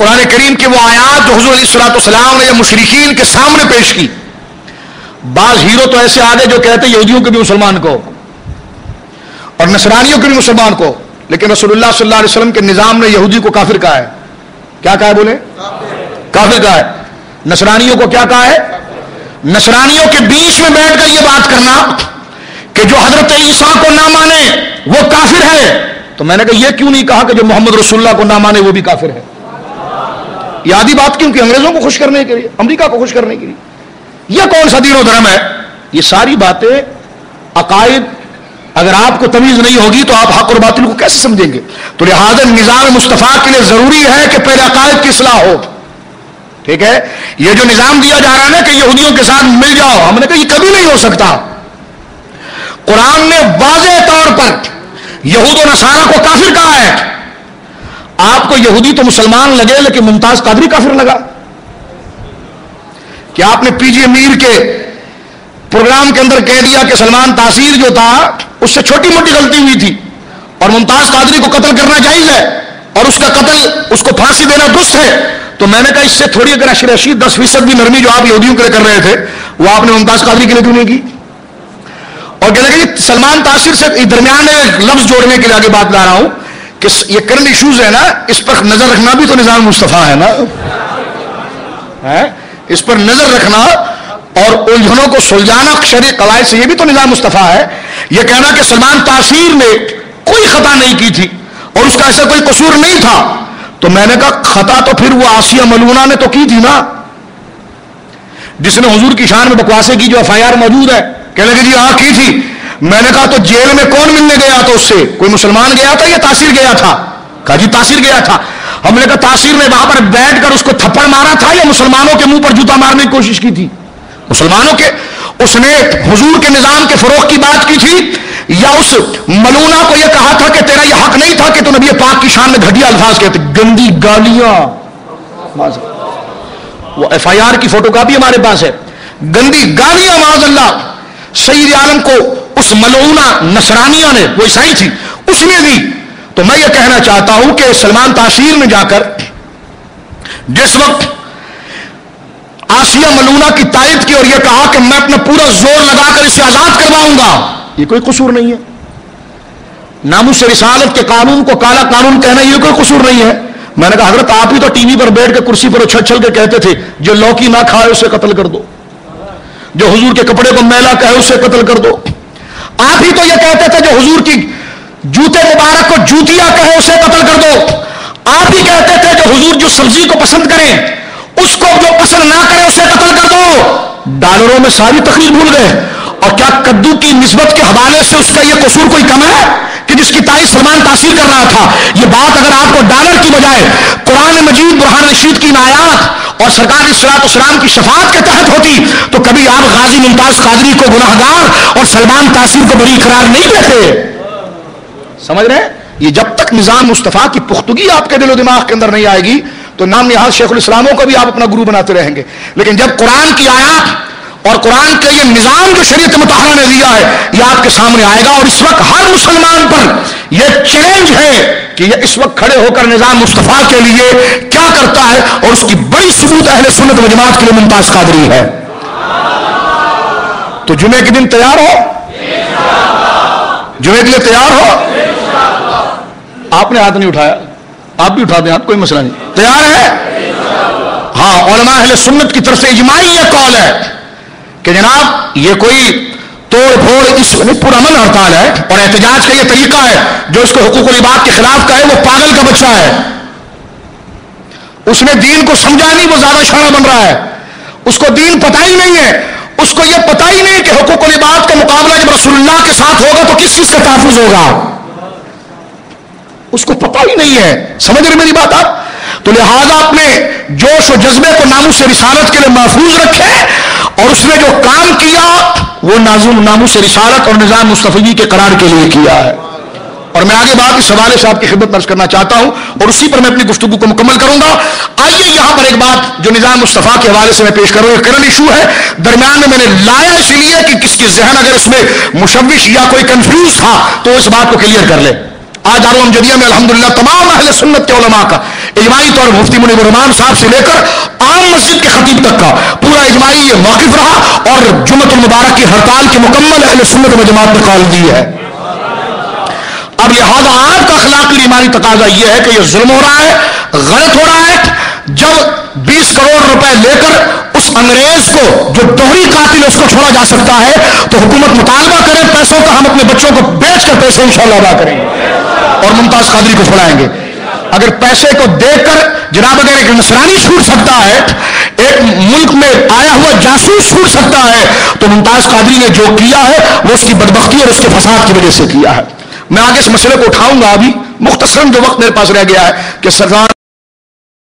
قرآن کریم کی وہ آیات جو حضور علیہ الصلوۃ والسلام نے مشرکین کے سامنے پیش کی. بعض ہیرو تو ایسے آ گئے جو کہتے ہیں یہودیوں کے بھی مسلمان کو اور نصرانیوں کے بھی مسلمان کو، لیکن رسول اللہ صلی اللہ علیہ وسلم کے نظام نے یہودی کو کافر کہا ہے. کیا کہا ہے؟ بولے کافر کہا ہے. نصرانیوں کو کیا کہا ہے؟ نصرانیوں کے بیچ میں بیٹھ کر یہ بات کرنا کہ جو حضرت عیسیٰ کو نہ مانے وہ کافر ہے، تو میں نے کہا یہ کیوں نہیں کہا کہ جو محمد رسول اللہ کو نہ مانے وہ بھی کافر ہے؟ یہ آدھی بات کیوں کہ انگریزوں کو خوش کرنے کے لیے، امریکہ کو خوش کرنے کے لیے. یہ کون سا دین و دھرم ہے؟ یہ ساری باتیں عقائد، اگر آپ کو تمیز نہیں ہوگی تو آپ حق اور باطل کو کیسے سمجھیں گے؟ تو لہذا نظام مصطفیٰ کے لیے ضروری ہے کہ پہلے عقائد کی اصلاح ہو. ٹھیک ہے؟ یہ جو نظام دیا جا رہا ہے نا کہ یہودیوں کے ساتھ مل جاؤ، ہم نے کہا یہ کبھی نہیں ہو سکتا. قرآن نے واضح طور پر یہود و نصارہ کو کافر کہا ہے. آپ کو یہودی تو مسلمان لگے لیکن ممتاز قادری کافر لگا. کہ آپ نے پی جی امیر کے پروگرام کے اندر کہہ دیا کہ سلمان تاثیر جو تھا اس سے چھوٹی موٹی غلطی ہوئی تھی اور ممتاز قادری کو قتل کرنا جائز ہے اور اس کا قتل، اس کو پھانسی دینا درست ہے. تو میں نے کہا اس سے تھوڑی اگر رشید 10% بھی نرمی جو آپ یہودیوں کے لیے کر رہے تھے وہ آپ نے ممتاز قادری کے لیے کیوں نہیں کی؟ اور کہنے لگے سلمان تاثیر سے درمیان میں ایک لفظ جوڑنے کے لیے آگے بات لا رہا ہوں کہ یہ کرنٹ ایشوز ہے نا، اس پر نظر رکھنا بھی تو نظام مصطفیٰ ہے نا. اس پر نظر رکھنا اور الجھنوں کو سلجھانا شرعی قواعد سے، یہ بھی تو نظام مصطفیٰ ہے. یہ کہنا کہ سلمان تاثیر نے کوئی خطا نہیں کی تھی اور اس کا ایسا کوئی قصور نہیں تھا، تو میں نے کہا خطا تو پھر وہ آسیہ ملونہ نے تو کی تھی نا، جس نے حضور کی شان میں بکواسے کی، جو ایف آئی آر موجود ہے. کہنے لگے جی ہاں کی تھی. میں نے کہا تو جیل میں کون ملنے گیا تھا اس سے؟ کوئی مسلمان گیا تھا یا تاثیر گیا تھا؟ کہا جی تاثیر گیا تھا. ہم نے کہا تاثیر نے وہاں پر بیٹھ کر اس کو تھپڑ مارا تھا یا مسلمانوں کے منہ پر جوتا مارنے کی کوشش کی تھی؟ مسلمانوں کے. اس نے حضور کے نظام کے فروغ کی بات کی تھی یا اس ملونہ کو یہ کہا تھا کہ تیرا یہ حق نہیں تھا کہ تو نبی پاک کی شان میں گھٹیا الفاظ کہتے، گندی گالیاں. وہ ایف آئی آر کی فوٹو کاپی ہمارے پاس ہے. گندی گالیاں معاذ اللہ سید عالم کو اس ملعونہ نصرانیہ نے، وہ عیسائی تھی، اس نے دی. تو میں یہ کہنا چاہتا ہوں کہ سلمان تاثیر میں جا کر جس وقت آسیہ ملونہ کی تائید کی اور یہ کہا کہ میں اپنا پورا زور لگا کر اسے آزاد کرواؤں گا، یہ کوئی قصور نہیں ہے. ناموس رسالت کے قانون کو کالا قانون کہنا یہ کوئی قصور نہیں ہے. میں نے کہا حضرت آپ ہی تو ٹی وی پر بیٹھ کے کرسی پر اچھل چھل کے کہتے تھے جو لوکی نہ کھائے اسے قتل کر دو، جو حضور کے کپڑے کو میلا کہے اسے قتل کر دو. آپ ہی تو یہ کہتے تھے جو حضور کی جوتے مبارک کو جوتیا کہے اسے قتل کر دو. آپ ہی کہتے تھے جو حضور جو سبزی کو پسند کریں اس کو جو پسند نہ کرے اسے قتل کر دو. ڈالروں میں ساری تقریر بھول گئے. اور کیا کدو کی نسبت کے حوالے سے اس کا یہ قصور کوئی کم ہے کہ جس کی تائید سلمان تاثیر کر رہا تھا؟ یہ بات اگر آپ کو ڈالر کی بجائے قرآن مجید برہان رشید کی آیات اور سرکار الصلوۃ والسلام کی شفاعت کے تحت ہوتی تو کبھی آپ غازی ممتاز قادری کو گناہگار اور سلمان تاثیر کو بری قرار نہیں دیتے. سمجھ رہے ہیں؟ یہ جب تک نظام مصطفیٰ کی پختگی آپ کے دل و دماغ کے اندر نہیں آئے گی تو نام نہاد شیخ الاسلاموں کو بھی آپ اپنا گرو بناتے رہیں گے. لیکن جب قرآن کی آیات اور قرآن کا یہ نظام جو شریعت مطہرہ نے دیا ہے یہ آپ کے سامنے آئے گا، اور اس وقت ہر مسلمان پر یہ چیلنج ہے کہ یہ اس وقت کھڑے ہو کر نظام مصطفیٰ کے لیے کیا کرتا ہے، اور اس کی بڑی ثبوت اہل سنت و جماعت کے لیے ممتاز قادری ہے. تو جمعے کے دن تیار ہو، جمعے کے لیے تیار ہو. آپ نے ہاتھ نہیں اٹھایا، آپ بھی اٹھا دیں ہاتھ، کوئی مسئلہ نہیں. تیار ہے؟ ہاں. علماء اہل سنت کی طرف سے اجماعی یہ قول ہے کہ جناب یہ کوئی توڑ پھوڑ اس پورا امن ہڑتال ہے اور احتجاج کا یہ طریقہ ہے جو اس کو حقوق العباد کے خلاف کا ہے، وہ پاگل کا بچہ ہے. اس نے دین کو سمجھا نہیں، وہ زیادہ شانہ بن رہا ہے. اس کو دین پتہ ہی نہیں ہے، اس کو یہ پتہ ہی نہیں کہ حقوق العباد کا مقابلہ جب رسول اللہ کے ساتھ ہوگا تو کس چیز کا تحفظ ہوگا، اس کو پتہ ہی نہیں ہے. سمجھ رہے میری بات آپ؟ تو لہذا اپنے جوش و جذبے کو ناموس رسالت کے لیے محفوظ رکھے، اور اس نے جو کام کیا وہ ناموس رسالت اور نظام مصطفی کے قرار کے لیے کیا ہے. اور میں آگے بات اس حوالے سے آپ کی خدمت درج کرنا چاہتا ہوں اور اسی پر میں اپنی گفتگو کو مکمل کروں گا. آئیے یہاں پر ایک بات جو نظام مصطفیٰ کے حوالے سے میں پیش کروں، ایک کرنٹ ایشو ہے درمیان میں نے لایا اس لیے کہ کس کی ذہن اگر اس میں مشوش یا کوئی کنفیوز تھا تو اس بات کو کلیئر کر لے. آج دارالعلوم جدیہ میں الحمدللہ تمام اہل سنت کے علماء کا اجماعی طور مفتی منیب الرحمان صاحب سے لے کر عام مسجد کے خطیب تک کا پورا اجماعی یہ موقف رہا اور جمعۃ المبارک کی ہڑتال کی مکمل اہل سنت و جماعت نے قائل دی ہے. اب لہذا آپ کا اخلاقی ایمانی تقاضا یہ ہے کہ یہ ظلم ہو رہا ہے, غلط ہو رہا ہے. جب 20 کروڑ روپے لے کر اس انگریز کو جو دوہری قاتل اس کو چھوڑا جا سکتا ہے تو حکومت مطالبہ کرے پیسوں کا, ہم اپنے بچوں کو بیچ کر پیسے انشاءاللہ ادا کریں گے اور ممتاز قادری کو چھڑائیں گے. اگر پیسے کو دیکھ کر جناب اگر ایک نصرانی چھوٹ سکتا ہے, ایک ملک میں آیا ہوا جاسوس چھوٹ سکتا ہے, تو ممتاز قادری نے جو کیا ہے وہ اس کی بدبختی اور اس کے فساد کی وجہ سے کیا ہے. میں آگے اس مسئلے کو اٹھاؤں گا, ابھی مختصراً جو وقت میرے پاس رہ گیا ہے کہ سرکار